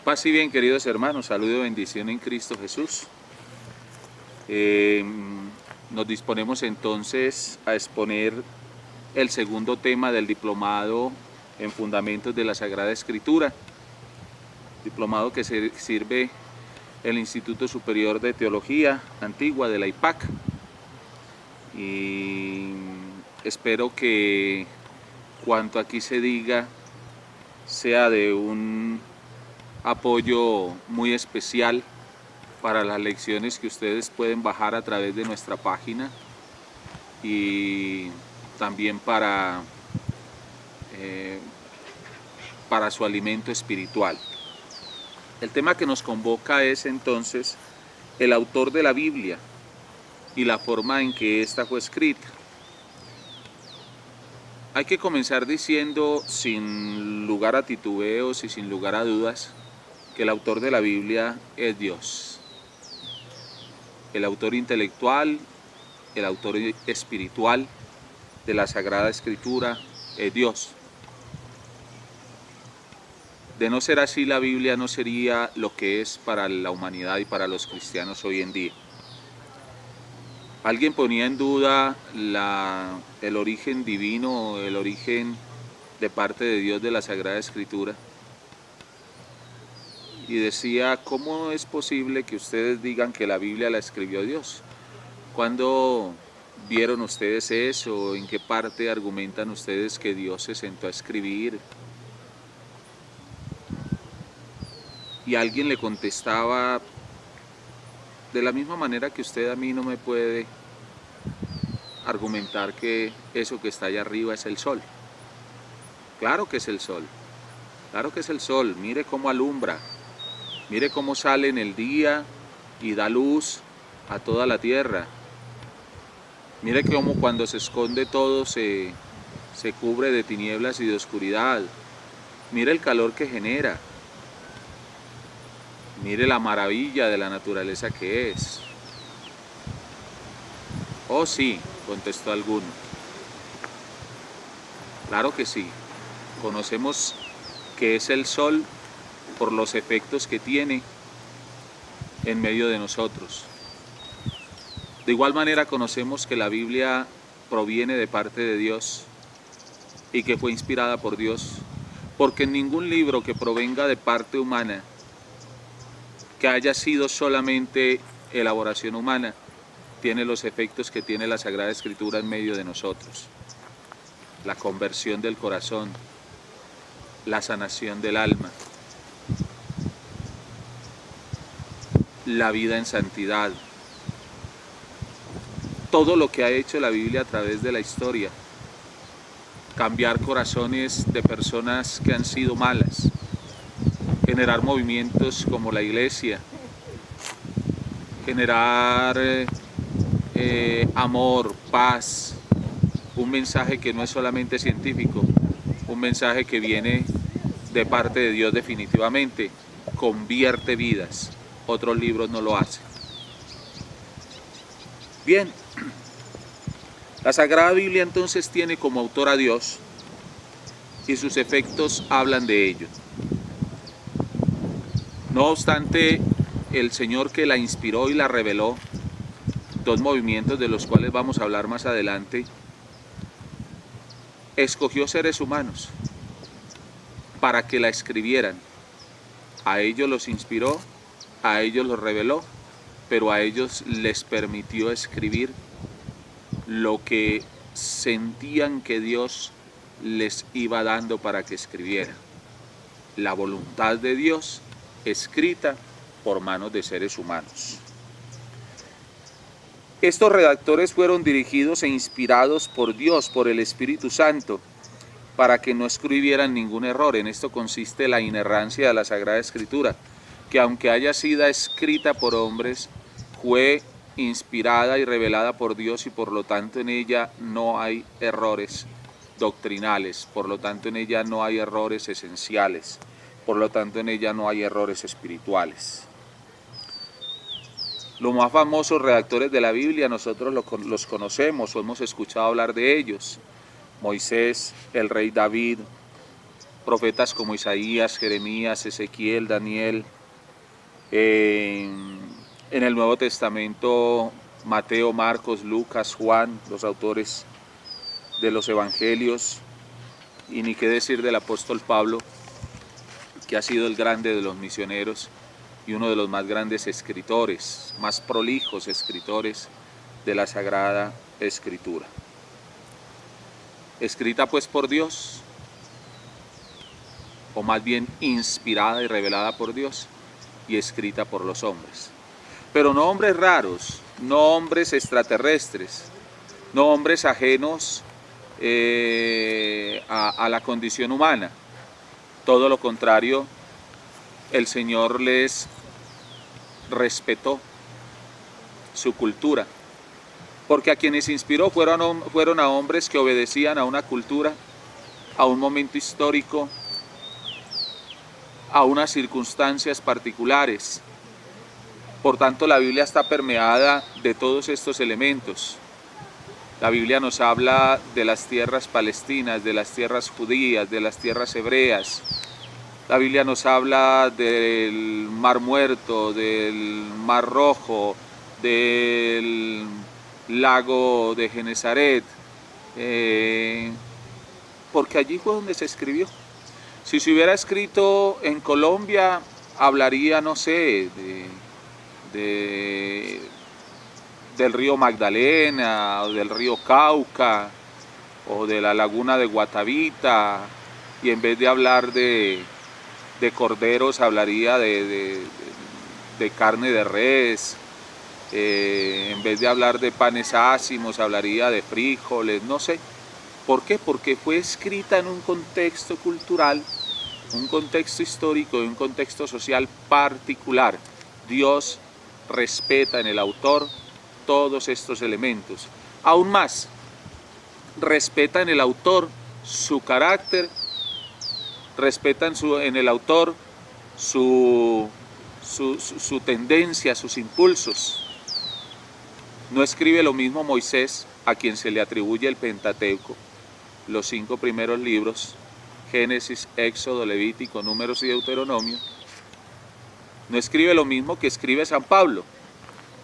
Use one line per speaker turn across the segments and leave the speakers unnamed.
Paz y bien, queridos hermanos, saludo y bendición en Cristo Jesús. Nos disponemos entonces a exponer el segundo tema del diplomado en Fundamentos de la Sagrada Escritura, diplomado que sirve el Instituto Superior de Teología Antigua de la IPAC. Y espero que cuanto aquí se diga sea de un apoyo muy especial para las lecciones que ustedes pueden bajar a través de nuestra página y también para su alimento espiritual. El tema que nos convoca es entonces el autor de la Biblia y la forma en que ésta fue escrita. Hay que comenzar diciendo, sin lugar a titubeos y sin lugar a dudas, que el autor de la Biblia es Dios. El autor intelectual, el autor espiritual de la Sagrada Escritura es Dios. De no ser así, la Biblia no sería lo que es para la humanidad y para los cristianos hoy en día. Alguien ponía en duda el origen divino, el origen de parte de Dios de la Sagrada Escritura. Y decía, ¿cómo es posible que ustedes digan que la Biblia la escribió Dios? ¿Cuándo vieron ustedes eso? ¿En qué parte argumentan ustedes que Dios se sentó a escribir? Y alguien le contestaba, de la misma manera que usted a mí no me puede argumentar que eso que está allá arriba es el sol. Claro que es el sol, claro que es el sol, mire cómo alumbra. Mire cómo sale en el día y da luz a toda la tierra. Mire cómo cuando se esconde todo se cubre de tinieblas y de oscuridad. Mire el calor que genera. Mire la maravilla de la naturaleza que es. Oh sí, contestó alguno. Claro que sí. Conocemos que es el sol por los efectos que tiene en medio de nosotros. De igual manera conocemos que la Biblia proviene de parte de Dios y que fue inspirada por Dios, porque en ningún libro que provenga de parte humana, que haya sido solamente elaboración humana, tiene los efectos que tiene la Sagrada Escritura en medio de nosotros. La conversión del corazón, la sanación del alma, la vida en santidad, todo lo que ha hecho la Biblia a través de la historia, cambiar corazones de personas que han sido malas, generar movimientos como la Iglesia, generar amor, paz, un mensaje que no es solamente científico, un mensaje que viene de parte de Dios definitivamente, convierte vidas. Otros libros no lo hacen. Bien, la Sagrada Biblia entonces tiene como autor a Dios y sus efectos hablan de ello. No obstante, el Señor que la inspiró y la reveló, dos movimientos de los cuales vamos a hablar más adelante, escogió seres humanos para que la escribieran. A ellos los inspiró, a ellos los reveló, pero a ellos les permitió escribir lo que sentían que Dios les iba dando para que escribieran. La voluntad de Dios escrita por manos de seres humanos. Estos redactores fueron dirigidos e inspirados por Dios, por el Espíritu Santo, para que no escribieran ningún error. En esto consiste la inerrancia de la Sagrada Escritura, que aunque haya sido escrita por hombres, fue inspirada y revelada por Dios y por lo tanto en ella no hay errores doctrinales, por lo tanto en ella no hay errores esenciales, por lo tanto en ella no hay errores espirituales. Los más famosos redactores de la Biblia nosotros los conocemos o hemos escuchado hablar de ellos. Moisés, el rey David, profetas como Isaías, Jeremías, Ezequiel, Daniel. En el Nuevo Testamento, Mateo, Marcos, Lucas, Juan, los autores de los evangelios, y ni qué decir del apóstol Pablo, que ha sido el grande de los misioneros y uno de los más grandes escritores, más prolijos escritores de la Sagrada Escritura. Escrita pues por Dios, o más bien inspirada y revelada por Dios, y escrita por los hombres. Pero no hombres raros, no hombres extraterrestres, no hombres ajenos a la condición humana. Todo lo contrario, el Señor les respetó su cultura, porque a quienes inspiró fueron a hombres que obedecían a una cultura, a un momento histórico, a unas circunstancias particulares. Por tanto, la Biblia está permeada de todos estos elementos. La Biblia nos habla de las tierras palestinas, de las tierras judías, de las tierras hebreas. La Biblia nos habla del Mar Muerto, del Mar Rojo, del lago de Genesaret, porque allí fue donde se escribió. Si se hubiera escrito en Colombia, hablaría, no sé, del río Magdalena, o del río Cauca, o de la laguna de Guatavita, y en vez de hablar de corderos, hablaría de carne de res, en vez de hablar de panes ácimos, hablaría de frijoles, no sé. ¿Por qué? Porque fue escrita en un contexto cultural, un contexto histórico y un contexto social particular. Dios respeta en el autor todos estos elementos. Aún más, respeta en el autor su carácter, respeta en el autor su tendencia, sus impulsos. No escribe lo mismo Moisés, a quien se le atribuye el Pentateuco, los 5 primeros libros, Génesis, Éxodo, Levítico, Números y Deuteronomio. No escribe lo mismo que escribe San Pablo.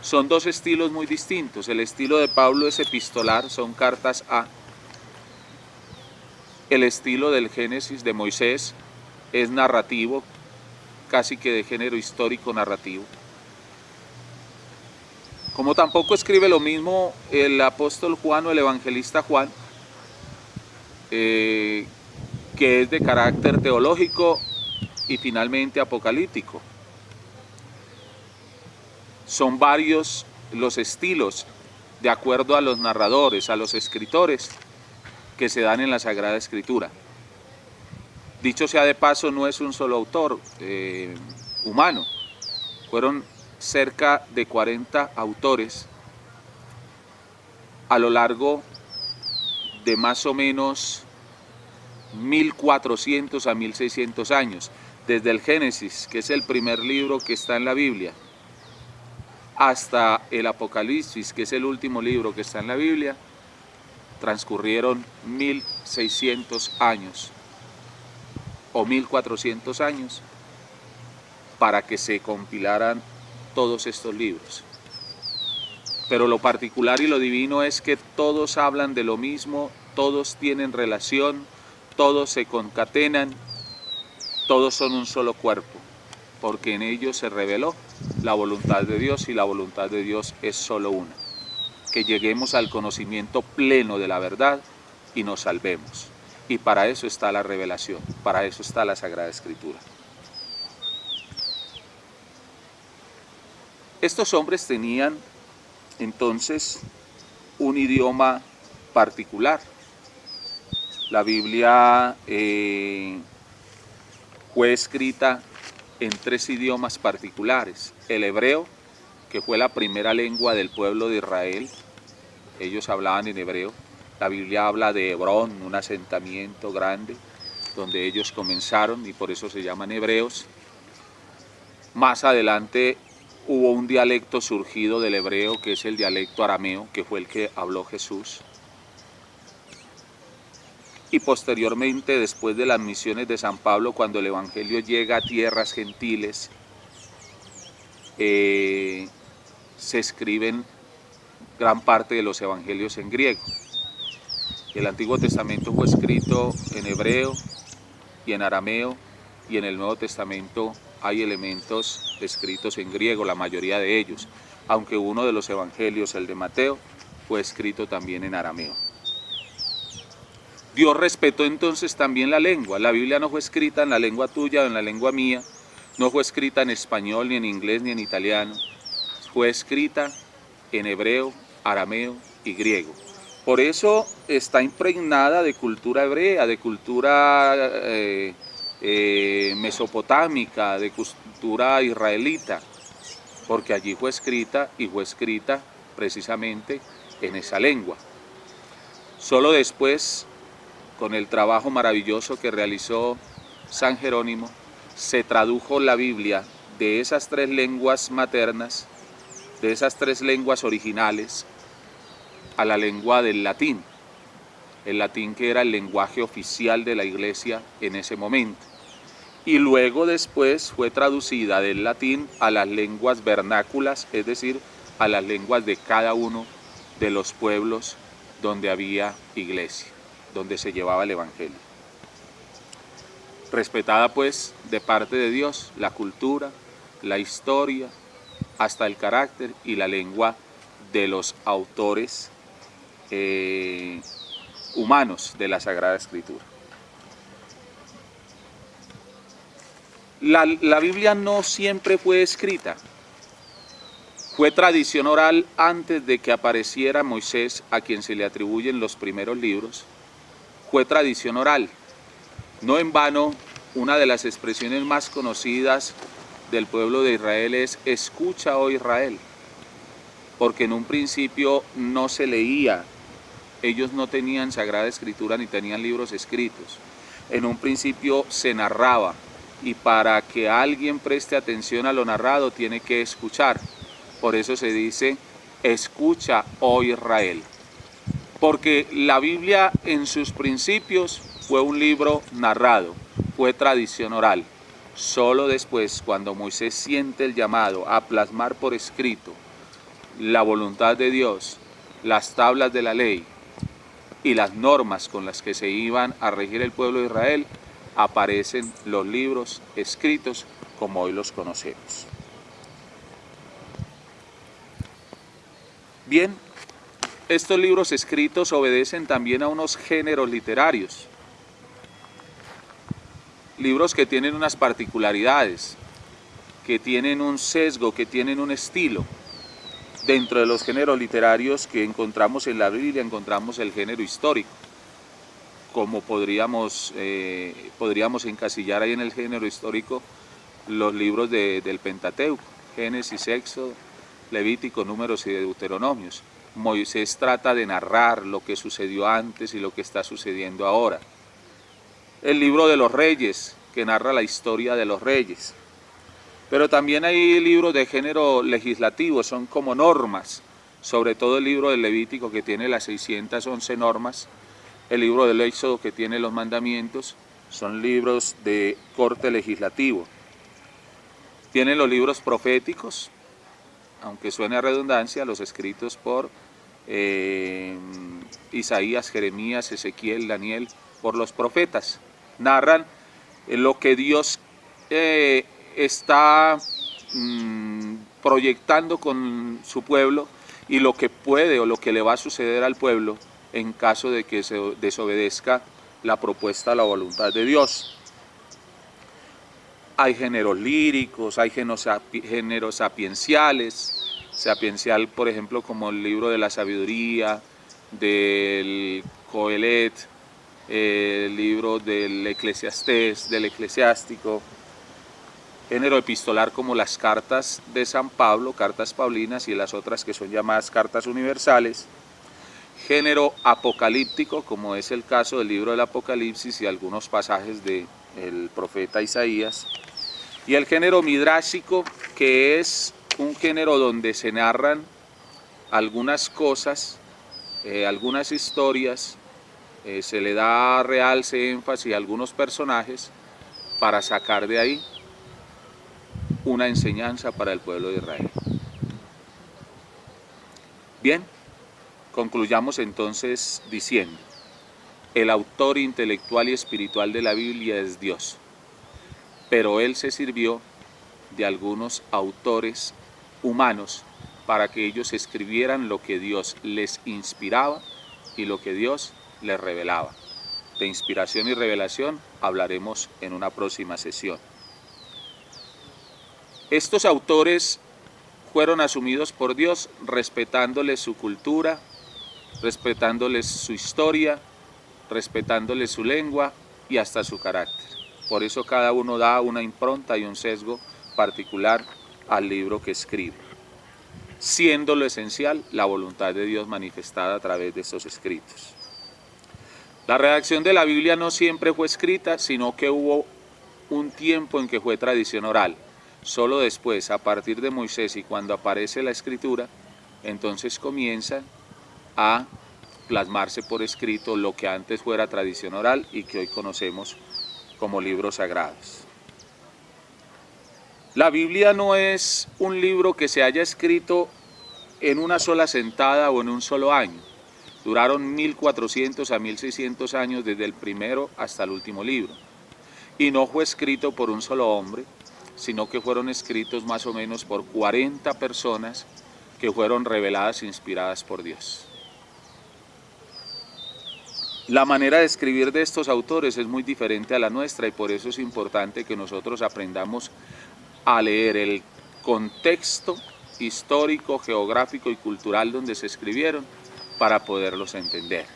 Son dos estilos muy distintos. El estilo de Pablo es epistolar, son cartas a. El estilo del Génesis de Moisés es narrativo, casi que de género histórico narrativo. Como tampoco escribe lo mismo el apóstol Juan o el evangelista Juan, que es de carácter teológico y finalmente apocalíptico. Son varios los estilos, de acuerdo a los narradores, a los escritores, que se dan en la Sagrada Escritura. Dicho sea de paso, no es un solo autor humano. Fueron cerca de 40 autores a lo largo de más o menos 1400 a 1600 años, desde el Génesis, que es el primer libro que está en la Biblia, hasta el Apocalipsis, que es el último libro que está en la Biblia, transcurrieron 1600 años o 1400 años para que se compilaran todos estos libros. Pero lo particular y lo divino es que todos hablan de lo mismo, todos tienen relación, todos se concatenan, todos son un solo cuerpo, porque en ellos se reveló la voluntad de Dios, y la voluntad de Dios es solo una: que lleguemos al conocimiento pleno de la verdad y nos salvemos. Y para eso está la revelación, para eso está la Sagrada Escritura. Estos hombres tenían entonces un idioma particular. La Biblia fue escrita en 3 idiomas particulares: el hebreo, que fue la primera lengua del pueblo de Israel, ellos hablaban en hebreo. La Biblia habla de Hebrón, un asentamiento grande donde ellos comenzaron, y por eso se llaman hebreos. Más adelante hubo un dialecto surgido del hebreo, que es el dialecto arameo, que fue el que habló Jesús. y posteriormente, después de las misiones de San Pablo, cuando el Evangelio llega a tierras gentiles, se escriben gran parte de los evangelios en griego. El Antiguo Testamento fue escrito en hebreo y en arameo, y en el Nuevo Testamento hay elementos escritos en griego, la mayoría de ellos, aunque uno de los evangelios, el de Mateo, fue escrito también en arameo. Dios respetó entonces también la lengua. La Biblia no fue escrita en la lengua tuya o en la lengua mía, no fue escrita en español, ni en inglés, ni en italiano. Fue escrita en hebreo, arameo y griego. Por eso está impregnada de cultura hebrea, de cultura mesopotámica, de cultura israelita, porque allí fue escrita y fue escrita precisamente en esa lengua. Solo después, con el trabajo maravilloso que realizó San Jerónimo, se tradujo la Biblia de esas tres lenguas maternas, de esas tres lenguas originales, a la lengua del latín, el latín que era el lenguaje oficial de la Iglesia en ese momento. Y luego después fue traducida del latín a las lenguas vernáculas, es decir, a las lenguas de cada uno de los pueblos donde había iglesia, donde se llevaba el Evangelio. Respetada pues de parte de Dios la cultura, la historia, hasta el carácter y la lengua de los autores humanos de la Sagrada Escritura. La Biblia no siempre fue escrita, fue tradición oral antes de que apareciera Moisés, a quien se le atribuyen los primeros libros. Fue tradición oral. No en vano, una de las expresiones más conocidas del pueblo de Israel es "escucha, oh Israel", porque en un principio no se leía. Ellos no tenían Sagrada Escritura ni tenían libros escritos. En un principio se narraba, y para que alguien preste atención a lo narrado tiene que escuchar. Por eso se dice, escucha, oh Israel. Porque la Biblia en sus principios fue un libro narrado, fue tradición oral. Solo después, cuando Moisés siente el llamado a plasmar por escrito la voluntad de Dios, las tablas de la ley, y las normas con las que se iban a regir el pueblo de Israel, aparecen los libros escritos como hoy los conocemos. Bien, estos libros escritos obedecen también a unos géneros literarios, libros que tienen unas particularidades, que tienen un sesgo, que tienen un estilo. Dentro de los géneros literarios que encontramos en la Biblia, encontramos el género histórico, como podríamos encasillar ahí en el género histórico los libros del Pentateuco, Génesis, Éxodo, Levítico, Números y Deuteronomios. Moisés trata de narrar lo que sucedió antes y lo que está sucediendo ahora. El libro de los Reyes, que narra la historia de los reyes. Pero también hay libros de género legislativo, son como normas, sobre todo el libro del Levítico, que tiene las 611 normas, el libro del Éxodo, que tiene los mandamientos, son libros de corte legislativo. Tienen los libros proféticos, aunque suene a redundancia, los escritos por Isaías, Jeremías, Ezequiel, Daniel, por los profetas. Narran lo que Dios está proyectando con su pueblo y lo que puede o lo que le va a suceder al pueblo en caso de que se desobedezca la propuesta a la voluntad de Dios. Hay géneros líricos, hay géneros sapiencial, por ejemplo, como el libro de la sabiduría, del Coelet, el libro del Eclesiastés, del Eclesiástico, género epistolar como las cartas de San Pablo, cartas paulinas, y las otras que son llamadas cartas universales, género apocalíptico, como es el caso del libro del Apocalipsis y algunos pasajes del profeta Isaías, y el género midrásico, que es un género donde se narran algunas cosas, algunas historias se le da realce, énfasis a algunos personajes para sacar de ahí una enseñanza para el pueblo de Israel. Bien, concluyamos entonces diciendo: el autor intelectual y espiritual de la Biblia es Dios, pero Él se sirvió de algunos autores humanos para que ellos escribieran lo que Dios les inspiraba y lo que Dios les revelaba. De inspiración y revelación hablaremos en una próxima sesión. Estos autores fueron asumidos por Dios respetándoles su cultura, respetándoles su historia, respetándoles su lengua y hasta su carácter. Por eso cada uno da una impronta y un sesgo particular al libro que escribe, siendo lo esencial la voluntad de Dios manifestada a través de estos escritos. La redacción de la Biblia no siempre fue escrita, sino que hubo un tiempo en que fue tradición oral. Solo después, a partir de Moisés y cuando aparece la escritura, entonces comienza a plasmarse por escrito lo que antes fuera tradición oral y que hoy conocemos como libros sagrados. La Biblia no es un libro que se haya escrito en una sola sentada o en un solo año. Duraron 1400 a 1600 años desde el primero hasta el último libro. Y no fue escrito por un solo hombre, sino que fueron escritos más o menos por 40 personas que fueron reveladas e inspiradas por Dios. La manera de escribir de estos autores es muy diferente a la nuestra y por eso es importante que nosotros aprendamos a leer el contexto histórico, geográfico y cultural donde se escribieron para poderlos entender.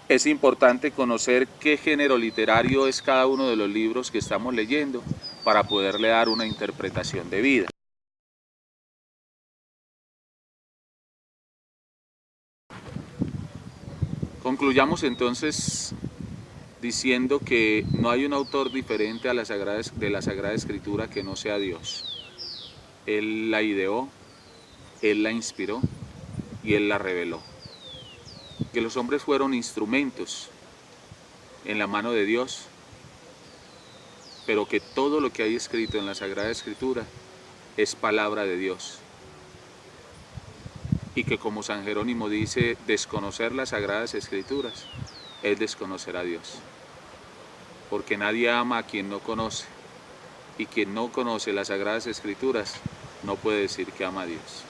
Es importante conocer qué género literario es cada uno de los libros que estamos leyendo para poderle dar una interpretación debida. Concluyamos entonces diciendo que no hay un autor diferente a de la Sagrada Escritura que no sea Dios. Él la ideó, Él la inspiró y Él la reveló. Que los hombres fueron instrumentos en la mano de Dios, pero que todo lo que hay escrito en la Sagrada Escritura es palabra de Dios. Y que como San Jerónimo dice, desconocer las Sagradas Escrituras es desconocer a Dios. Porque nadie ama a quien no conoce, y quien no conoce las Sagradas Escrituras no puede decir que ama a Dios.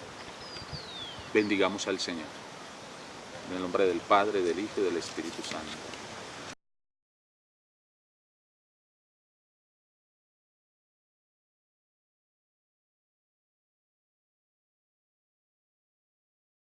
Bendigamos al Señor. En el nombre del Padre, del Hijo y del Espíritu Santo.